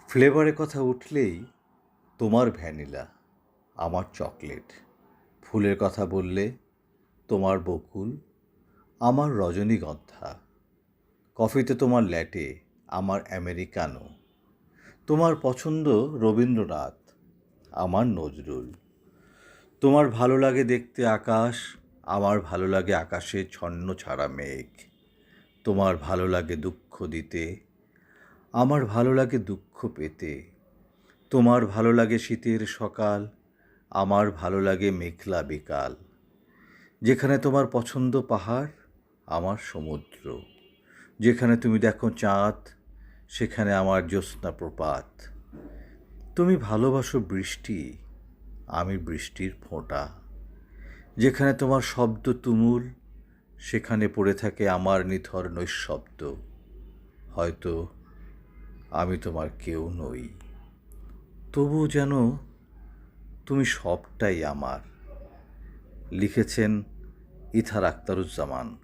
ফ্লেভারের কথা উঠলেই তোমার ভ্যানিলা, আমার চকলেট। ফুলের কথা বললে তোমার বকুল, আমার রজনীগন্ধা। কফিতে তোমার ল্যাটে, আমার আমেরিকানো। তোমার পছন্দ রবীন্দ্রনাথ, আমার নজরুল। তোমার ভালো লাগে দেখতে আকাশ, আমার ভালো লাগে আকাশে ছন্ন ছাড়া মেঘ। তোমার ভালো লাগে দুঃখ দিতে, আমার ভালো লাগে দুঃখ পেতে। তোমার ভালো লাগে শীতের সকাল, আমার ভালো লাগে মেঘলা বিকাল। যেখানে তোমার পছন্দ পাহাড়, আমার সমুদ্র। যেখানে তুমি দেখো চাঁদ, সেখানে আমার জ্যোৎস্না প্রপাত। তুমি ভালোবাসো বৃষ্টি, আমি বৃষ্টির ফোঁটা। যেখানে তোমার শব্দ তুমুল, সেখানে পড়ে থাকে আমার নিথর নৈঃশব্দ। হয়তো আমি তোমার কেউ নই, তবু যেন তুমি সবটাই আমার। লিখেছেন ইথার আখতারুজ্জামান।